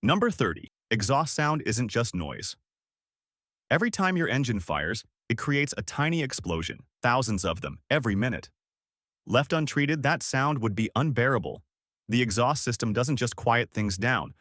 Number 30. Exhaust sound isn't just noise. Every time your engine fires, it creates a tiny explosion, thousands of them, every minute. Left untreated, that sound would be unbearable. The exhaust system doesn't just quiet things down,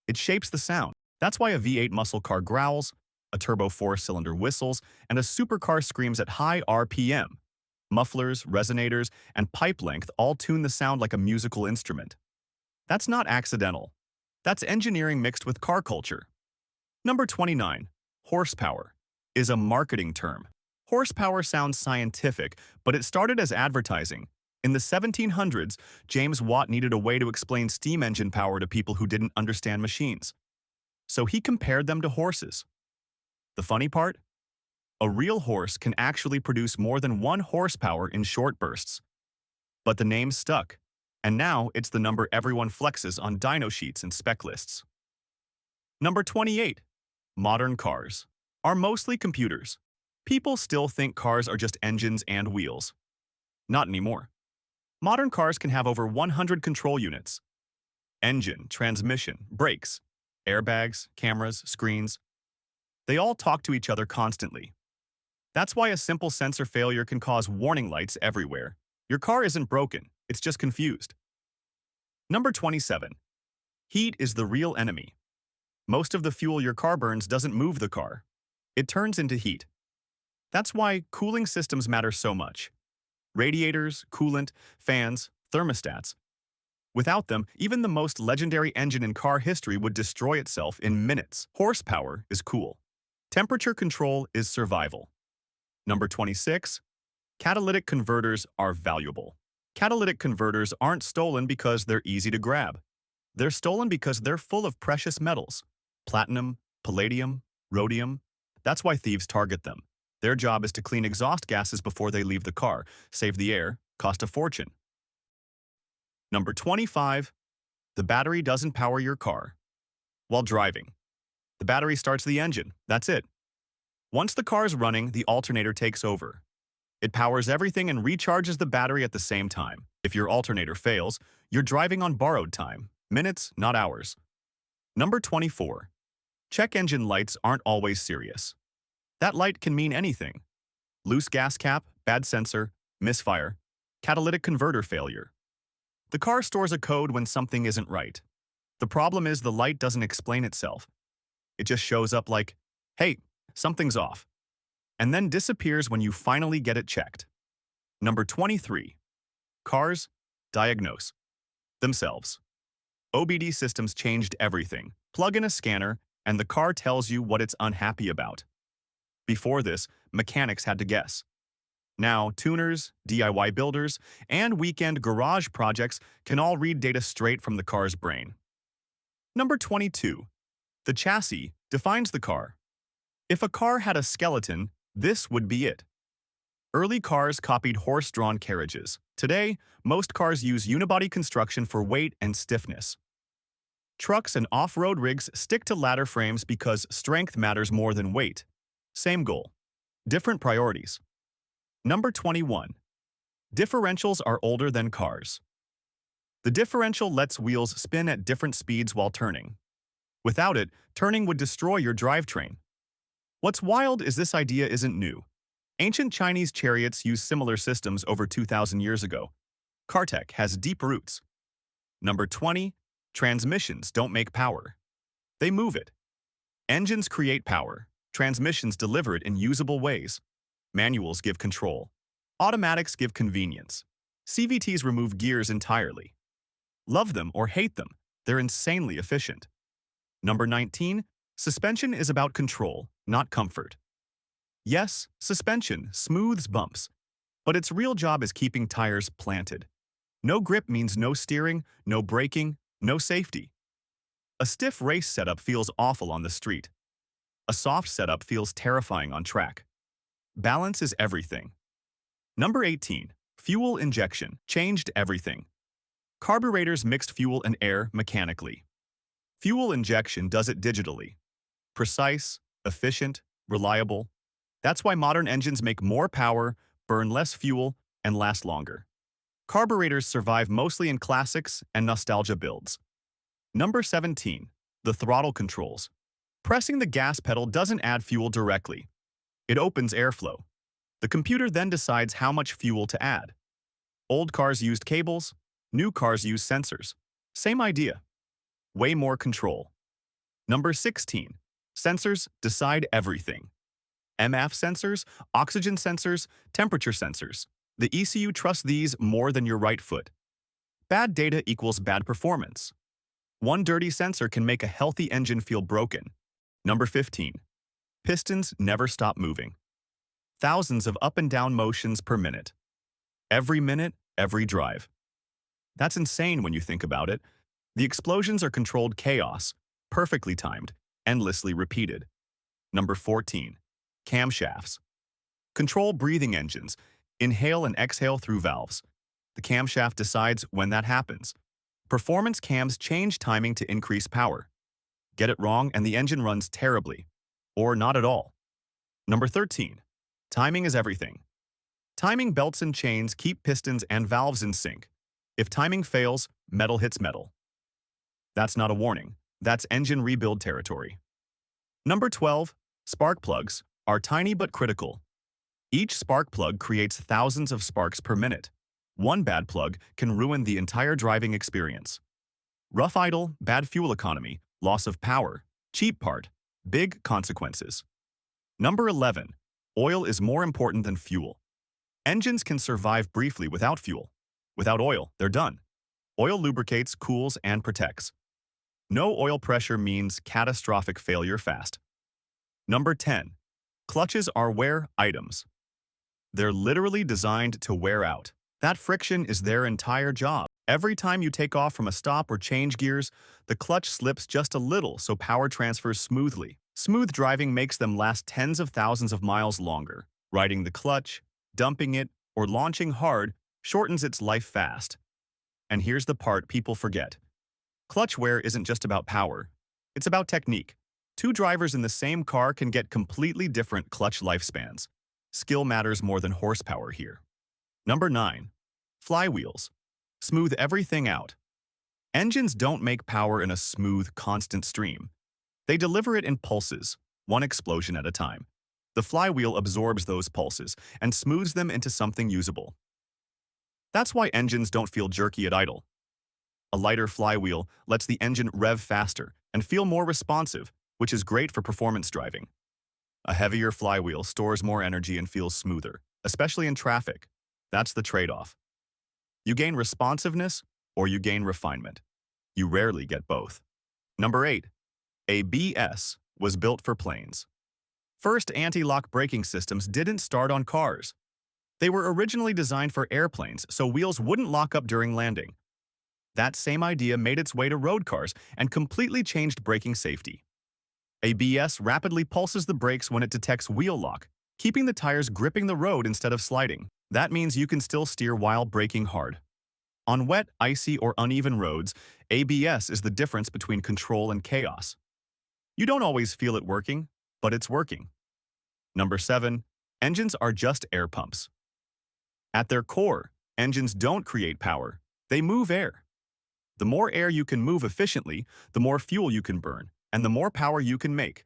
it shapes the sound. That's why a V8 muscle car growls, a turbo four-cylinder whistles, and a supercar screams at high RPM. Mufflers, resonators, and pipe length all tune the sound like a musical instrument. That's not accidental. That's engineering mixed with car culture. Number 29. Horsepower is a marketing term. Horsepower sounds scientific, but it started as advertising. In the 1700s, James Watt needed a way to explain steam engine power to people who didn't understand machines. So he compared them to horses. The funny part? A real horse can actually produce more than 1 horsepower in short bursts. But the name stuck, and now it's the number everyone flexes on dyno sheets and spec lists. Number 28. Modern cars are mostly computers. People still think cars are just engines and wheels. Not anymore. Modern cars can have over 100 control units. Engine, transmission, brakes, airbags, cameras, screens. They all talk to each other constantly. That's why a simple sensor failure can cause warning lights everywhere. Your car isn't broken, it's just confused. Number 27. Heat is the real enemy. Most of the fuel your car burns doesn't move the car. It turns into heat. That's why cooling systems matter so much. Radiators, coolant, fans, thermostats. Without them, even the most legendary engine in car history would destroy itself in minutes. Horsepower is cool. Temperature control is survival. Number 26. Catalytic converters are valuable. Catalytic converters aren't stolen because they're easy to grab. They're stolen because they're full of precious metals. Platinum, palladium, rhodium. That's why thieves target them. Their job is to clean exhaust gases before they leave the car, save the air, cost a fortune. Number 25. The battery doesn't power your car. While driving, the battery starts the engine. That's it. Once the car's running, the alternator takes over. It powers everything and recharges the battery at the same time. If your alternator fails, you're driving on borrowed time. Minutes, not hours. Number 24. Check engine lights aren't always serious. That light can mean anything. Loose gas cap, bad sensor, misfire, catalytic converter failure. The car stores a code when something isn't right. The problem is the light doesn't explain itself. It just shows up like, hey, something's off, and then disappears when you finally get it checked. Number 23. Cars diagnose themselves. OBD systems changed everything. Plug in a scanner, and the car tells you what it's unhappy about. Before this, mechanics had to guess. Now, tuners, DIY builders, and weekend garage projects can all read data straight from the car's brain. Number 22. The chassis defines the car. If a car had a skeleton, this would be it. Early cars copied horse-drawn carriages. Today, most cars use unibody construction for weight and stiffness. Trucks and off-road rigs stick to ladder frames because strength matters more than weight. Same goal. Different priorities. Number 21. Differentials are older than cars. The differential lets wheels spin at different speeds while turning. Without it, turning would destroy your drivetrain. What's wild is this idea isn't new. Ancient Chinese chariots used similar systems over 2,000 years ago. Car tech has deep roots. Number 20. Transmissions don't make power. They move it. Engines create power. Transmissions deliver it in usable ways. Manuals give control. Automatics give convenience. CVTs remove gears entirely. Love them or hate them, they're insanely efficient. Number 19. Suspension is about control, not comfort. Yes, suspension smooths bumps, but its real job is keeping tires planted. No grip means no steering, no braking, no safety. A stiff race setup feels awful on the street. A soft setup feels terrifying on track. Balance is everything. Number 18. Fuel injection changed everything. Carburetors mixed fuel and air mechanically. Fuel injection does it digitally. Precise, efficient, reliable. That's why modern engines make more power, burn less fuel, and last longer. Carburetors survive mostly in classics and nostalgia builds. Number 17. The throttle controls. Pressing the gas pedal doesn't add fuel directly. It opens airflow. The computer then decides how much fuel to add. Old cars used cables, new cars use sensors. Same idea. Way more control. Number 16. Sensors decide everything. MF sensors, oxygen sensors, temperature sensors. The ECU trusts these more than your right foot. Bad data equals bad performance. One dirty sensor can make a healthy engine feel broken. Number 15. Pistons never stop moving. Thousands of up and down motions per minute. Every minute, every drive. That's insane when you think about it. The explosions are controlled chaos, perfectly timed, endlessly repeated. Number 14. Camshafts. Control breathing engines. Inhale and exhale through valves. The camshaft decides when that happens. Performance cams change timing to increase power. Get it wrong and the engine runs terribly. Or not at all. Number 13. Timing is everything. Timing belts and chains keep pistons and valves in sync. If timing fails, metal hits metal. That's not a warning. That's engine rebuild territory. Number 12. Spark plugs are tiny but critical. Each spark plug creates thousands of sparks per minute. One bad plug can ruin the entire driving experience. Rough idle, bad fuel economy, loss of power, cheap part, big consequences. Number 11. Oil is more important than fuel. Engines can survive briefly without fuel. Without oil, they're done. Oil lubricates, cools, and protects. No oil pressure means catastrophic failure fast. Number 10. Clutches are wear items. They're literally designed to wear out. That friction is their entire job. Every time you take off from a stop or change gears, the clutch slips just a little so power transfers smoothly. Smooth driving makes them last tens of thousands of miles longer. Riding the clutch, dumping it, or launching hard shortens its life fast. And here's the part people forget. Clutch wear isn't just about power. It's about technique. Two drivers in the same car can get completely different clutch lifespans. Skill matters more than horsepower here. Number 9. Flywheels. Smooth everything out. Engines don't make power in a smooth, constant stream. They deliver it in pulses, one explosion at a time. The flywheel absorbs those pulses and smooths them into something usable. That's why engines don't feel jerky at idle. A lighter flywheel lets the engine rev faster and feel more responsive, which is great for performance driving. A heavier flywheel stores more energy and feels smoother, especially in traffic. That's the trade-off. You gain responsiveness or you gain refinement. You rarely get both. Number 8. ABS was built for planes. First anti-lock braking systems didn't start on cars. They were originally designed for airplanes so wheels wouldn't lock up during landing. That same idea made its way to road cars and completely changed braking safety. ABS rapidly pulses the brakes when it detects wheel lock, keeping the tires gripping the road instead of sliding. That means you can still steer while braking hard. On wet, icy, or uneven roads, ABS is the difference between control and chaos. You don't always feel it working, but it's working. Number 7. Engines are just air pumps. At their core, engines don't create power, they move air. The more air you can move efficiently, the more fuel you can burn, and the more power you can make.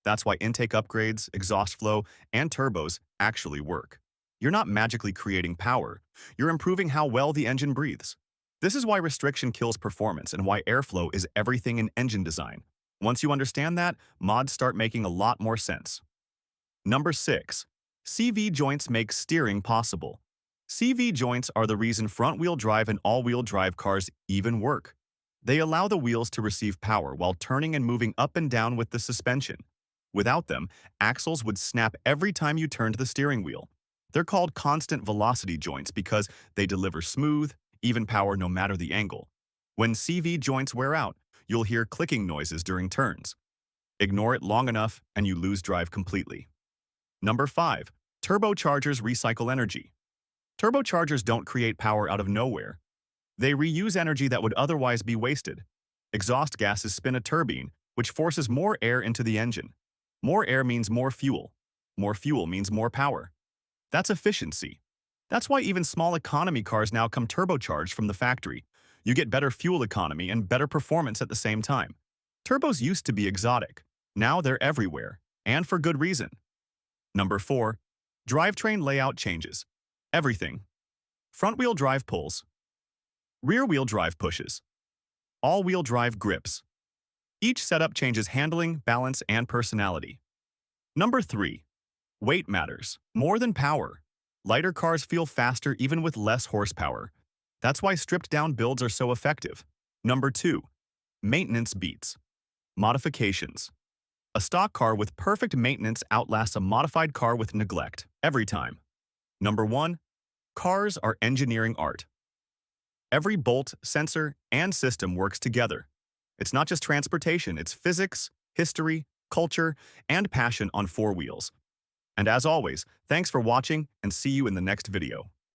That's why intake upgrades, exhaust flow, and turbos actually work. You're not magically creating power, you're improving how well the engine breathes. This is why restriction kills performance and why airflow is everything in engine design. Once you understand that, mods start making a lot more sense. Number 6. CV joints make steering possible. CV joints are the reason front-wheel drive and all-wheel drive cars even work. They allow the wheels to receive power while turning and moving up and down with the suspension. Without them, axles would snap every time you turned the steering wheel. They're called constant velocity joints because they deliver smooth, even power no matter the angle. When CV joints wear out, you'll hear clicking noises during turns. Ignore it long enough and you lose drive completely. Number 5. Turbochargers recycle energy. Turbochargers don't create power out of nowhere. They reuse energy that would otherwise be wasted. Exhaust gases spin a turbine, which forces more air into the engine. More air means more fuel. More fuel means more power. That's efficiency. That's why even small economy cars now come turbocharged from the factory. You get better fuel economy and better performance at the same time. Turbos used to be exotic. Now they're everywhere, and for good reason. Number 4. Drivetrain layout changes. Everything. Front-wheel drive pulls. Rear-wheel drive pushes. All-wheel drive grips. Each setup changes handling, balance, and personality. Number 3. Weight matters. More than power. Lighter cars feel faster even with less horsepower. That's why stripped-down builds are so effective. Number 2. Maintenance beats. Modifications. A stock car with perfect maintenance outlasts a modified car with neglect, every time. Number 1. Cars are engineering art. Every bolt, sensor, and system works together. It's not just transportation, it's physics, history, culture, and passion on four wheels. And as always, thanks for watching and see you in the next video.